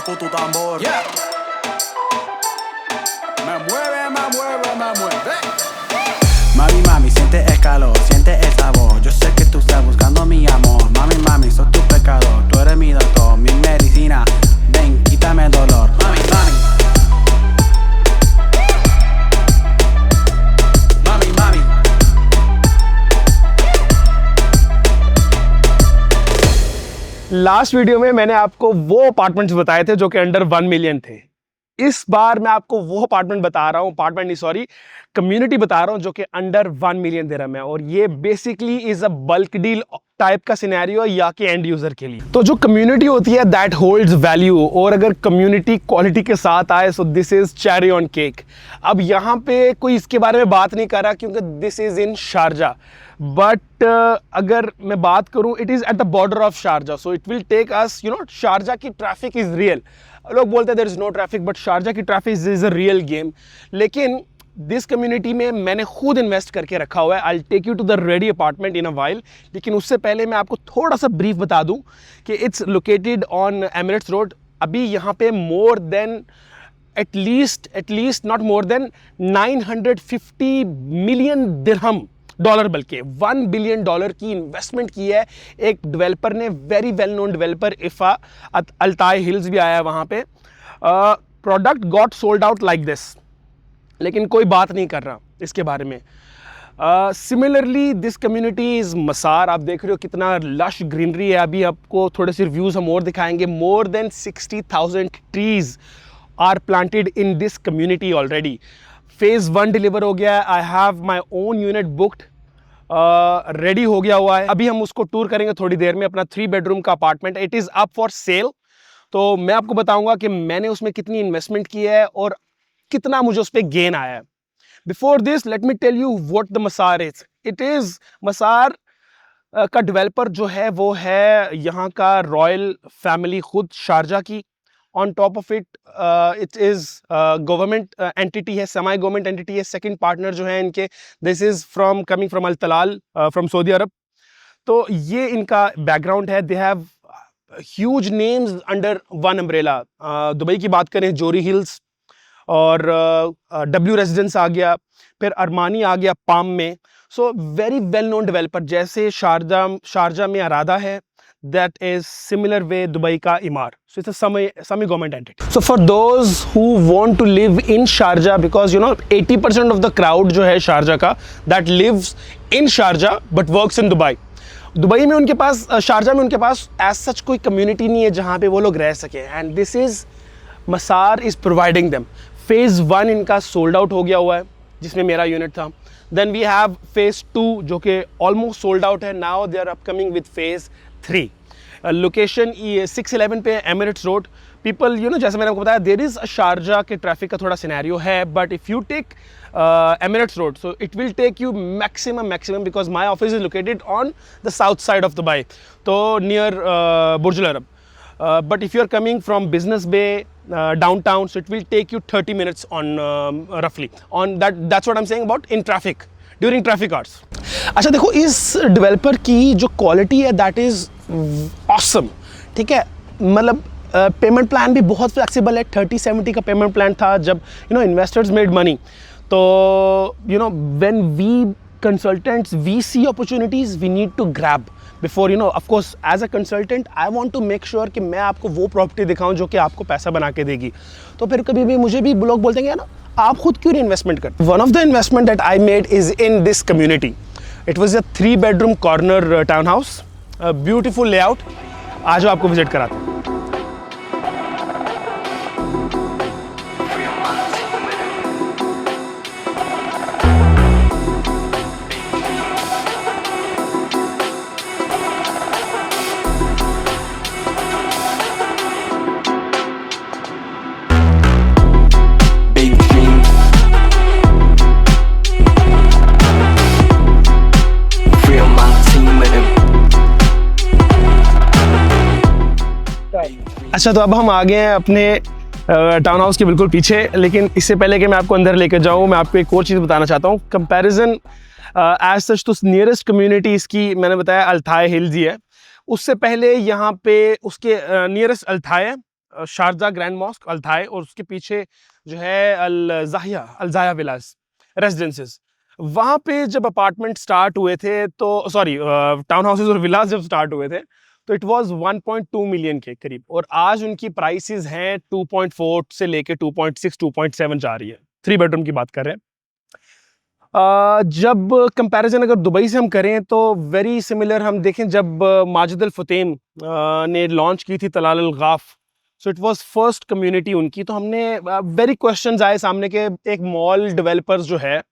toco tu tambor. Yeah. Me mueve, me mueve, me mueve. Mami, mami, siente el calor, siente el sabor. Yo sé que tú estás buscando mi amor. Mami, mami, soy tu pecador. Tú eres mi doctor, mi medicina. Ven, quítame el dolor. Mami, mami. Mami, mami. Last video में मैंने आपको वो apartments बताए थे जो कि under 1 million थे। इस बार मैं आपको वो अपार्टमेंट बता रहा हूँ, अपार्टमेंट नहीं सॉरी, कम्युनिटी बता रहा हूँ जो कि अंडर 1 मिलियन दिरहम है। और ये basically is a bulk deal type का सिनेरियो या कि एंड यूजर के लिए। तो जो कम्युनिटी होती है दैट होल्ड्स वैल्यू, और अगर कम्युनिटी क्वालिटी के साथ आए so this is cherry on cake. अब यहाँ पे कोई इसके बारे में बात नहीं कर रहा क्योंकि this is in Sharjah, but अगर मैं बात करूं it is at the border of Sharjah, so it will take us, you know, Sharjah की ट्रैफिक इज रियल। लोग बोलते हैं there is no traffic, but Sharjah की traffic is a real game. लेकिन दिस कम्युनिटी में मैंने खुद invest करके रखा हुआ है। I will take you to the ready apartment in a while, लेकिन उससे पहले मैं आपको थोड़ा सा ब्रीफ बता दूं कि it's located on Emirates road. अभी यहाँ पे more than at least not more than 950 million dirham, dollar बल्कि $1 बिलियन की इन्वेस्टमेंट की है एक डेवलपर ने, वेरी वेल नोन डेवलपर इफ़ा। अल्ताई हिल्स भी आया है वहाँ पे। Product got sold out like this, लेकिन कोई बात नहीं कर रहा इसके बारे में। Similarly this community is Masaar. आप देख रहे हो कितना लश ग्रीनरी है। अभी आपको थोड़े से रिव्यूज़ हम और दिखाएंगे। More than 60,000 trees are planted in this community already. Phase 1 deliver हो गया है। I have my own unit booked, ready हो गया हुआ है। अभी हम उसको टूर करेंगे थोड़ी देर में। अपना 3 बेडरूम का apartment, it is up for sale. तो मैं आपको बताऊंगा कि मैंने उसमें कितनी इन्वेस्टमेंट की है और कितना मुझे उस पर गेन आया है। Before this let me tell you what the Masaar is. It is Masaar का डेवलपर जो है वो है यहाँ का रॉयल फैमिली, खुद शारजा की। On top of it, it is government entity है, semi government entity है। second partner जो है इनके, this is coming from Al Talal from Saudi Arab। तो ये इनका background है। they have huge names under one umbrella। Dubai की बात करें जोरी हिल्स और W रेजिडेंस आ गया, फिर अरमानी आ गया पाम में। So very well known developer. जैसे शारजा में अरादा है, that is similar way Dubai ka Emaar, so it's a semi government entity। so for those who want to live in Sharjah, because you know 80% of the crowd जो है Sharjah का that lives in Sharjah but works in Dubai। Dubai में उनके पास, Sharjah में उनके पास as such कोई community नहीं है जहाँ पे वो लोग रह सके, and this is मसार is providing them। phase 1 इनका sold out हो गया हुआ है जिसमें मेरा यूनिट था। then we have phase 2 जो कि almost sold out है। now they are upcoming with phase 3। Location 611 पे Emirates road. People you know, जैसे मैंने आपको बताया देयर इज़ शारजा के ट्रैफिक का थोड़ा सिनेरियो है, but if you take Emirates road so it will take you maximum because my office is located on the south side of Dubai, तो near Burj Al Arab. But if you are coming from Business Bay downtown so it will take you 30 minutes on रफली on that's what I am saying about in traffic during traffic hours. अच्छा देखो, इस developer की जो quality है that is awesome. ठीक है, मतलब पेमेंट प्लान भी बहुत फ्लेक्सिबल है। 30-70 का पेमेंट प्लान था जब you know investors made money. तो you know when we consultants we see opportunities we need to grab before, you know, of course as a consultant I want to make sure कि मैं आपको वो property दिखाऊं जो कि आपको पैसा बना के देगी। तो फिर कभी भी मुझे भी लोग बोलते हैं ना, आप खुद क्यों नहीं इन्वेस्टमेंट करते। One of the investment that I made is in this community. It was a 3 bedroom corner town house, beautiful layout. आज आपको विजिट कराता हूँ। अच्छा, तो अब हम आ गए हैं अपने टाउन हाउस के बिल्कुल पीछे, लेकिन इससे पहले कि मैं आपको अंदर लेकर जाऊँ मैं आपको एक और चीज़ बताना चाहता हूँ। कंपैरिजन एज सच तो नियरेस्ट कम्युनिटी इसकी मैंने बताया अल्ताई हिल्स ही है। उससे पहले यहाँ पे उसके नियरेस्ट अल्ताई है, शारजा ग्रैंड मॉस्क अल्ताई, और उसके पीछे जो है अल-जाया विलास रेजिडेंसेस। वहाँ पे जब अपार्टमेंट स्टार्ट हुए थे तो सॉरी टाउन हाउसेज और विलास जब स्टार्ट हुए थे तो इट वाज 1.2 मिलियन के करीब, और आज उनकी प्राइसेस हैं 2.4 से लेके 2.6 2.7 जा रही है। 3 बेडरूम की बात कर रहे हैं। जब कंपैरिजन अगर दुबई से हम करें तो वेरी सिमिलर हम देखें, जब माजिद अल फुतेम ने लॉन्च की थी Talal Al Gaf, so it was first community उनकी, तो हमने वेरी क्वेश्चंस आए सामने के एक मॉल डेवलपर्स जो है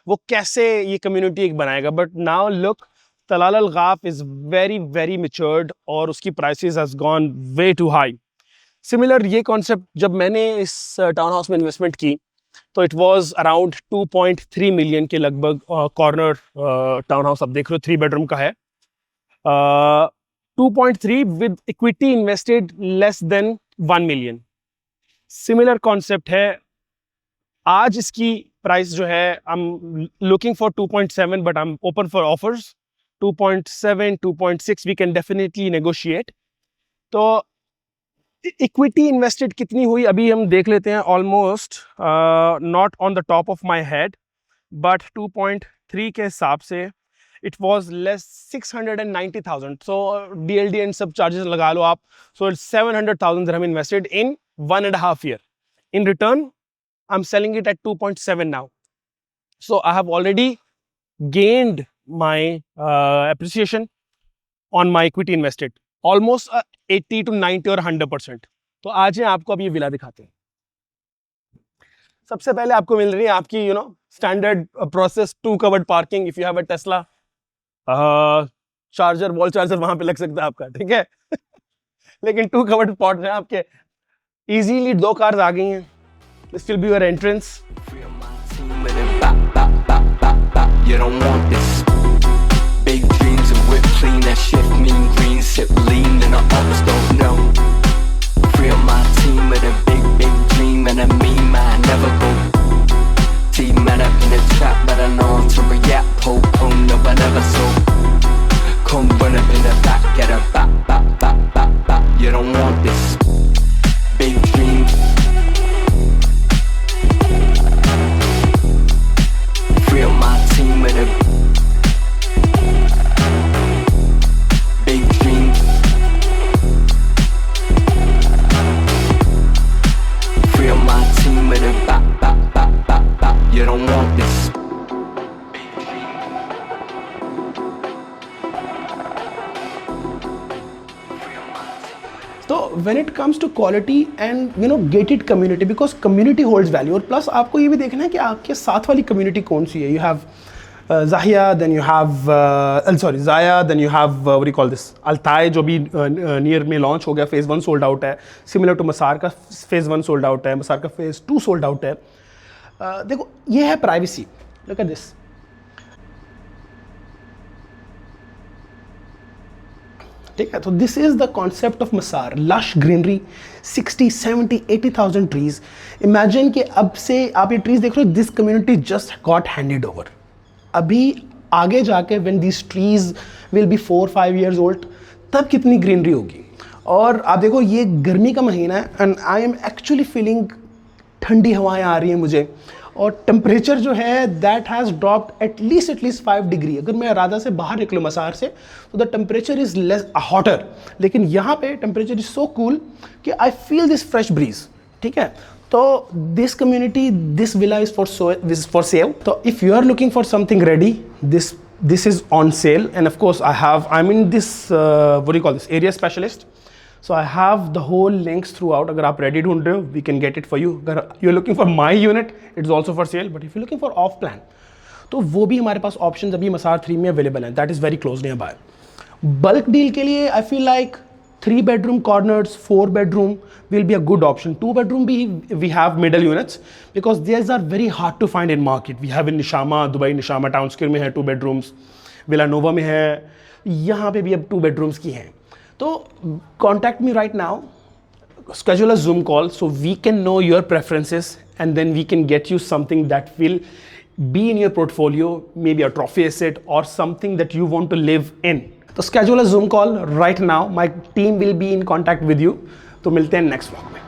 वो कैसे ये कम्युनिटी एक बनाएगा, but now look Tilal Al Ghaf is very very matured और उसकी prices has gone way too high. Similar ये कॉन्सेप्ट जब मैंने इस टाउन हाउस में इन्वेस्टमेंट की तो इट वाज अराउंड 2.3 मिलियन के लगभग कॉर्नर टाउन हाउस, आप देख रहे हो 3 बेडरूम का है, 2.3 with equity invested less than 1 million. Similar concept है। आज इसकी प्राइस जो है I am looking for 2.7 but I am open for offers 2.7 2.6 we can definitely negotiate. तो इक्विटी इन्वेस्टेड कितनी हुई अभी हम देख लेते हैं। Almost not on the top of my head but 2.3 के हिसाब से it was less 690,000, so DLD and सब चार्जेस लगा लो आप, so it's 700,000 dirham invested in 1.5 year. In return I'm selling it at 2.7 now, so I have already gained my appreciation on my equity invested almost 80 to 90 और 100%। तो आज है आपको अब ये विला दिखाते हैं। सबसे पहले आपको मिल रही है आपकी standard process 2 covered parking. If you have a Tesla charger, wall charger वहां पे लग सकता है आपका, ठीक है लेकिन 2 कवर्ड स्पॉट है आपके, इजीली 2 कार्स आ गई हैं। This will be your entrance. You don't want this. Big dreams and whip clean, that shift mean green, sip lean, and the others don't know. Free up my team with a big dream and a mean mind, never go. Team man up in the trap, but I know I'm to react. Hope, no, but never so. Come run up in the back, get a back. You don't want this. Big dream. Free up my team with a big dream. Free up my team with a back. You don't want this. तो when it comes to quality and gated community, because community holds value, और plus आपको ये भी देखना है कि आपके साथ वाली कम्युनिटी कौन सी है। You have Zahia, then you have Zaya, then you have what you call this Altai, जो भी नियर में लॉन्च हो गया, फेज़ 1 सोल्ड आउट है। सिमिलर टू मसार का फेज़ 1 सोल्ड आउट है, मसार का फेज़ 2 सोल्ड आउट है। देखो ये है प्राइवेसी, लुक एट दिस। ठीक है, तो this is the concept of Masaar, lush greenery, 60 70 80,000 trees. Imagine कि अब से आप ये ट्रीज देख रहे हो, this community just got handed over. अभी आगे जाके when this trees will be 4-5 years old, तब कितनी ग्रीनरी होगी। और आप देखो ये गर्मी का महीना है and I am actually feeling ठंडी हवाएं आ रही हैं मुझे, और टेम्परेचर जो है that has dropped at least 5 degree. अगर मैं राधा से बाहर निकलूँ मसार से तो the temperature is less hotter, लेकिन यहाँ पे टेम्परेचर इज़ सो कूल कि I feel this fresh breeze. ठीक है, तो this community, this villa is for sale. तो if you are looking for something ready, this is on sale, and of course I'm in this what do you call this, area specialist, so I have the whole links throughout. अगर आप ready ढूंढ रहे हो, we can get it for you. अगर you're looking for my unit, it's also for sale, but if you're looking for off plan, तो वो भी हमारे पास options अभी मसार 3 में available हैं, that is very close nearby. Bulk deal के लिए I feel like 3 bedroom corners, 4 bedroom will be a good option. 2 bedroom भी we have middle units because these are very hard to find in market. We have in Nishama, Dubai Nishama Town Square में है 2 bedrooms, Villa Nova में है, यहाँ पे भी अब 2 bedrooms की हैं। तो contact me right now, schedule a Zoom call so we can know your preferences and then we can get you something that will be in your portfolio, maybe a trophy asset or something that you want to live in. So schedule a Zoom call right now. My team will be in contact with you. तो मिलते हैं next vlog में।